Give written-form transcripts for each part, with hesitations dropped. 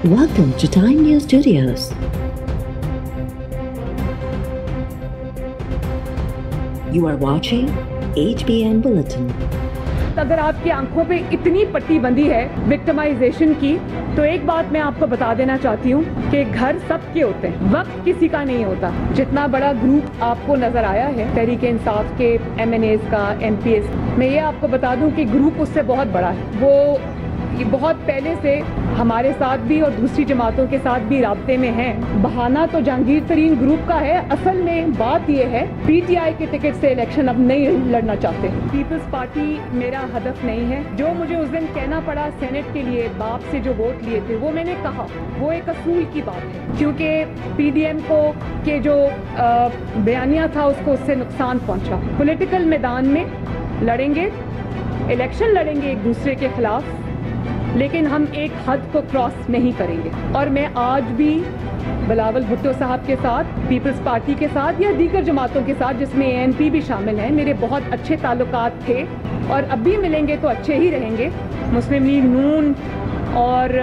Welcome to Time News Studios. You are watching HBN Bulletin. अगर आपकी आंखों पे इतनी पट्टी बंधी है विक्टिमाइजेशन की, तो एक बात मैं आपको बता देना चाहती हूँ कि घर सबके होते हैं, वक्त किसी का नहीं होता। जितना बड़ा ग्रुप आपको नजर आया है तहरीक इंसाफ के MNAs का, MPs, मैं ये आपको बता दूं कि ग्रुप उससे बहुत बड़ा है। वो ये बहुत पहले से हमारे साथ भी और दूसरी जमातों के साथ भी राब्ते में हैं। बहाना तो जहांगीर तरीन ग्रुप का है, असल में बात ये है PTI के टिकट से इलेक्शन अब नहीं लड़ना चाहते। पीपल्स पार्टी मेरा हदफ नहीं है। जो मुझे उस दिन कहना पड़ा सेनेट के लिए बाप से जो वोट लिए थे, वो मैंने कहा वो एक असूल की बात है, क्योंकि PDM को के जो बयानिया था उसको उससे नुकसान पहुंचा। पॉलिटिकल मैदान में लड़ेंगे, इलेक्शन लड़ेंगे एक दूसरे के खिलाफ, लेकिन हम एक हद को क्रॉस नहीं करेंगे। और मैं आज भी बिलावल भुट्टो साहब के साथ, पीपल्स पार्टी के साथ या दीगर जमातों के साथ जिसमें ANP भी शामिल हैं, मेरे बहुत अच्छे ताल्लुकात थे और अब भी मिलेंगे तो अच्छे ही रहेंगे। मुस्लिम लीग नून और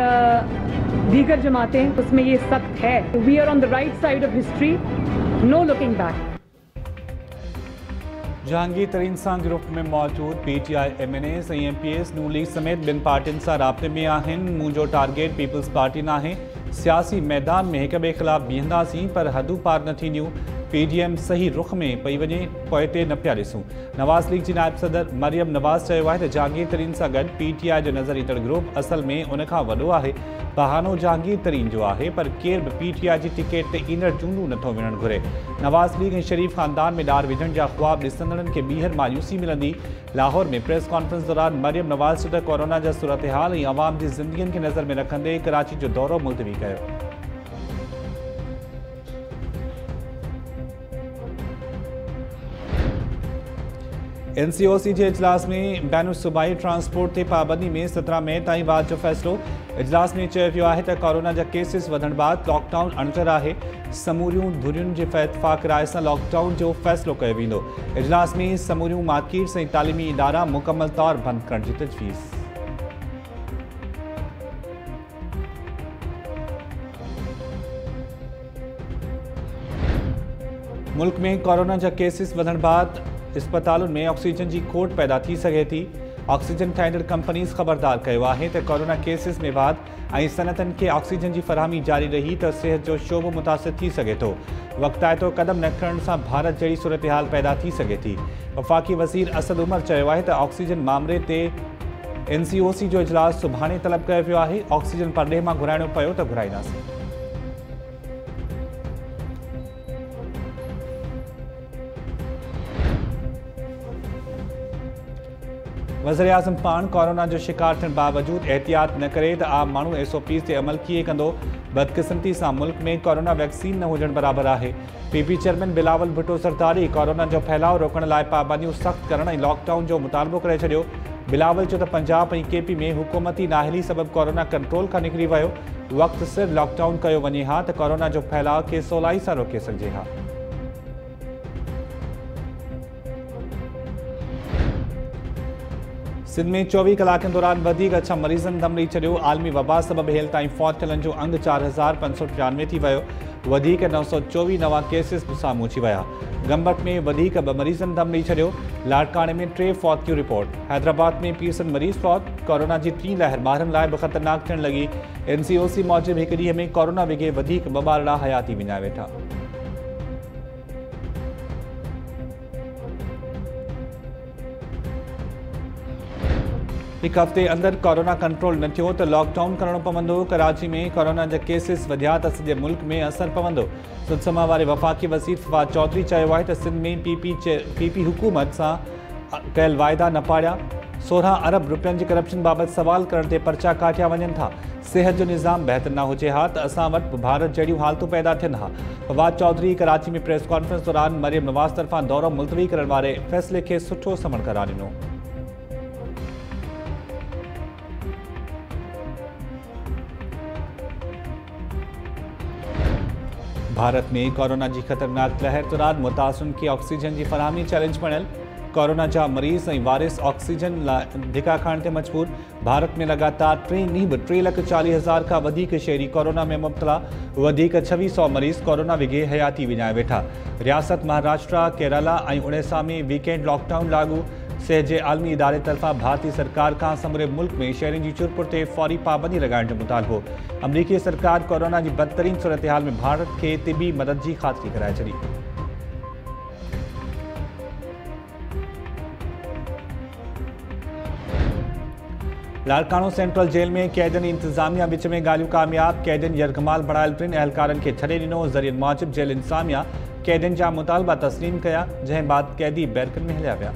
दीगर जमातें, उसमें ये सख्त है। We are on the right side of history, no looking back. Jahangir Tareen सां ग्रुप में मौजूद PTI MNAs ऐं MPs नून लीग समेत ॿिनि पार्टियुनि सां राब्ते में आहिनि। मुंहिंजो टारगेट पीपल्स पार्टी न आहे। सियासी मैदान में हिक ॿिए ख़िलाफ़ बीहंदासीं, पर हदूं पार न थींदियूं। PDM सही रुख में पई वञे, पोइते न पिया ॾिसूं। नवाज़ लीग जी नायब सदर मरियम नवाज़ चयो आहे त जहांगीर तरीन सां गॾु PTI जो नज़र ईंदड़ ग्रुप असल में उन खां वॾो आहे। बहानो जहांगीर तरीन जो आहे, पर केर बि PTI जी टिकट ते ईंदड़ चूंडूं नथो विढ़णु घुरे। नवाज़ लीग ऐं शरीफ़ ख़ानदान में ॾार विझण जा ख़्वाब ॾिसंदड़नि खे ॿीहर मायूसी मिलंदी। लाहौर में प्रेस कॉन्फ्रेंस दौरान मरियम नवाज़ चयो त कोरोना जा सूरत हाल ऐं अवाम जी ज़िंदगियुनि खे नज़र में रखंदे कराची जो दौरो मुलतवी कयो। NCOC के इजलास में बैन सूबाई ट्रांसपोर्ट ते पाबंदी में 17 मई ताईं वाद जो फ़ैसिलो। इजलास में चयो वियो आहे त कोरोना जा केसिस वधण बाद लॉकडाउन अणचर आहे। समूरियूं धुरियुनि जे इत्फाक़ राय सां लॉकडाउन जो फ़ैसिलो कयो वेंदो। इजलास में समूरियूं मार्केट्स ऐं तालीमी इदारा मुकमल तौर बंदि करण जी तजवीज़। मुल्क में कोरोना जा केसिस वधण बाद अस्पतालुनि में ऑक्सीजन जी खोट पैदा थी सघे थी। ऑक्सीजन ठाहींदड़ कंपनीज़ ख़बरदार कयो आहे त कोरोना केसिस में वाद ऐं सनअतनि खे ऑक्सीजन जी फरहमी जारी रही त सिहत जो शोबो मुतासिर थी सघे थो। वक़्ताइतो क़दम न खणण सां भारत जहिड़ी सूरत हाल पैदा थी सघे थी। वफ़ाक़ी वज़ीर असद उमर चयो आहे त ऑक्सीजन मामले ते NCOC जो इजलास सुभाणे तलब कयो वियो आहे। ऑक्सीजन परॾेह मां घुराइणो पियो त घुराईंदासीं। वज़ीर आज़म पान कोरोना जो शिकार थियण बावजूद एहतियात न करे त आम माण्हू SOPs ते अमल कीअं कंदो। बदकिस्मती सां मुल्क में कोरोना वैक्सीन न हुजण बराबरि आहे। PP chairman Bilawal Bhutto Zardari corona जो फैलाव रोकण लाइ पाबंदियूं सख़्त करण ऐं लॉकडाउन जो मुतालबो करे छॾियो। बिलावल चयो त पंजाब ऐं KP में हुकूमती नाअहली सबबि कोरोना कंट्रोल खां निकिरी वियो। वक़्तु सिर लॉकडाउन कयो वञे हा त कोरोना जो फैलाव खे सवलाई सां रोके सघिजे हा। सिंध में 24 कलाकनि दौरान वधीक अच्छा मरीज़नि दम ॾेई छॾियो। आलमी वबा सबबि हेल ताईं फौत थियलनि जो अंग 4593 थी वियो। वधीक 924 नवां केसिस बि साम्हूं अची विया। गंबट में वधीक 2 मरीज़नि दम ॾेई छॾियो। लाड़काणे में 3 फौतियूं रिपोर्ट। हैदराबाद में पीरसन मरीज़ फौत। कोरोना जी 3 लहर ॿारनि लाइ बि ख़तरनाक थियण लॻी। NCOC मूजिबि हिक ॾींहं में कोरोना विघे वधीक 2 ॿारड़ा हयाती विञाए वेठा। हिकु हफ़्ते अंदरि कोरोना कंट्रोल न थियो त लॉकडाउन करणो पवंदो। कराची में कोरोना जा केसिस वधिया त सॼे मुल्क में असरु पवंदो। सुदसमा वारे वफ़ाक़ी वज़ीर फवाद चौधरी चयो आहे त सिंध में PP हुकूमत सां कयल वाइदा न पाड़िया। 16 अरब रुपयनि जी करप्शन बाबति सवाल करण ते पर्चा काटिया वञनि था। सिहत जो निज़ाम बहितर न हुजे हा त असां वटि बि भारत जहिड़ियूं हालतूं पैदा थियनि हा। फवाद चौधरी कराची में प्रेस कॉन्फ्रेंस दौरान मरियम नवाज़ तरफ़ां दौरो मुलतवी करण वारे फ़ैसिले खे सुठो समण करार ॾिनो। भारत में कोरोना की खतरनाक लहर दौरान मुतासिरन की ऑक्सीजन की फरहमी चैलेंज बणियल। कोरोना जा मरीज़ ऐं वारिस ऑक्सीजन लाइ धिका खणण ते मजबूर। भारत में लगातार 3 ॾींहं बि 3,40,000 खां वधीक शहरी कोरोना में मुब्तला। वधीक 2600 मरीज़ कोरोना विघे हयाती विञाए वेठा। रियासत महाराष्ट्र, केरला ऐं उड़ीसा में वीकेंड लॉकडाउन लागू। सिहत जे आलमी इदारे तरफ़ां भारतीय सरकार खां समूरे मुल्क में शहरनि जी चुरपुर ते फौरी पाबंदी लॻाइण जो मुतालबो। अमरीकी सरकार कोरोना जी बदतरीन सूरत-हाल में भारत खे तिबी मदद जी ख़ातिरी कराए छॾी। लाड़कानो सेंट्रल जेल में कैदियुनि इंतजामिया विच में ॻाल्हियूं कामयाब। कैदियुनि यरगमाल बणायल 3 एहलकारनि खे छॾे ॾिनो। ज़रियनि मूजिब जेल इंतजामिया कैदियुनि जा मुतालबा तस्लीम कया, जंहिं बाद कैदी बैरकनि में हलिया विया।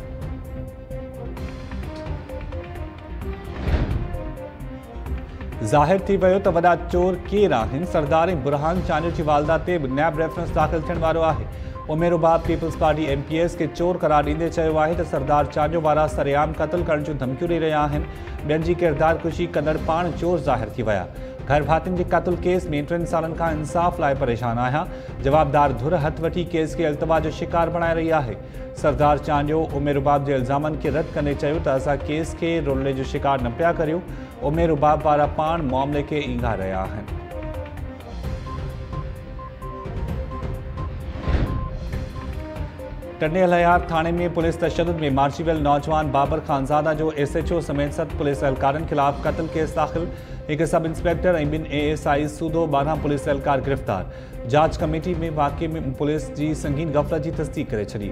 ज़ाहिर थी वियो त वॾा चोर केर आहिनि। सरदार ऐं बुरहान चांडियो जी वालदा ते बि नैब रेफरेंस दाख़िल थियण वारो आहे। उमेर उबाब पीपल्स पार्टी MPS खे चोर करार ॾींदे चयो आहे त सरदार चांडियो वारा सरेआम क़त्ल करण जूं धमकियूं ॾेई रहिया आहिनि। ॿियनि जी किरदार कुशी कंदड़ पाण चोर ज़ाहिर थी विया। घर भातियुनि जे क़त्ल केस में 3 सालनि खां इंसाफ़ लाइ परेशान आहियां। जवाबदार धुर हथ वठी केस खे अल्तवा जो शिकार बणाए रही आहे। सरदार चांडियो उमेर उबाब जे इल्ज़ामनि खे रद्द कंदे चयो त असां केस खे रोलने जो शिकार न पिया करियूं। उमेर उबाब वारा पाण मामले खे ईंघा रहिया आहिनि। टंडे हलयार थाने में पुलिस तशद्दुद में मार्ची वियल नौजवान बाबर खानज़ादा जो SHO समेत 7 पुलिस एहलकारनि खिलाफ कत्ल केस दाख़िल। एक सब इंस्पेक्टर ऐं 2 ASI सूदो 12 पुलिस एहलकार गिरफ़्तार। जांच कमेटी में वाक़े में पुलिस जी संगीन गफ़लत जी तस्दीक करे छॾी।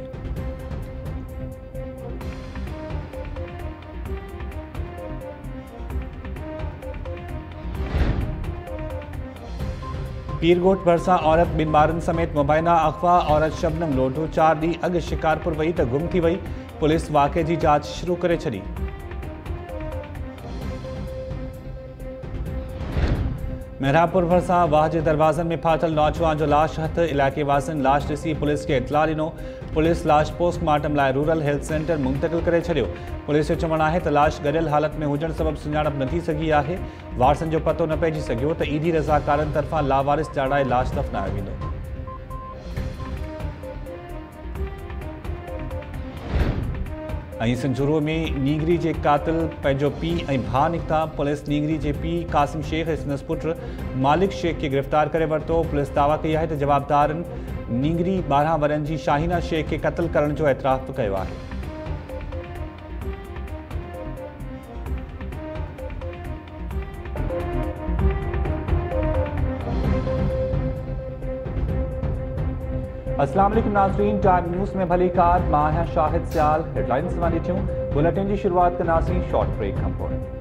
पीरगोट भरसा औरत 2 ॿारनि समेत मुबैना अगवा औरत शबनम लोढो 4 ॾींहं अॻु शिकारपुर वई त गुम थी वई। पुलिस वाक़े जी जांच शुरू करे छॾी। मेहरापुर भरसा वाह जे दरवाज़नि में फाथल नौजवान जो लाश हथ। इलाइक़े वासियुनि लाश ॾिसी पुलिस खे इतला ॾिनो। पुलिस लाश पोस्टमार्टम लाइ रूरल हेल्थ सेंटर मुंतक़िल करे छॾियो। पुलिस जो चवणु आहे त लाश गॾियल हालत में हुजण सबबि सुञाणप न थी सघी आहे। वारसनि जो पतो न पइजी सघियो त ईदी रज़ाकारनि तरफ़ां लावारिस ॼाणाए लाश दफ़नायो वेंदो। ऐं संझूरो में नीगरी जे कातिल पंहिंजो पीउ ऐं भाउ निकिता। पुलिस नीगरी जे पीउ कासिम शेख ऐं संदसि पुटु मालिक शेख खे गिरफ़्तार करे वरितो। पुलिस दावा कई आहे त जवाबदारनि नीगरी 12 वरनि जी शाहीना शेख खे क़त्ल करण जो एतिराफ़ कयो आहे। अस्सलाम वालेकुम नाज़रीन, टाइम न्यूज़ में भली कार मां आहियां शाहिद सियाल। हेडलाइंस वां ॾिठियूं। बुलेटिन जी शुरुआत कंदासीं शॉर्ट ब्रेक खां पोइ।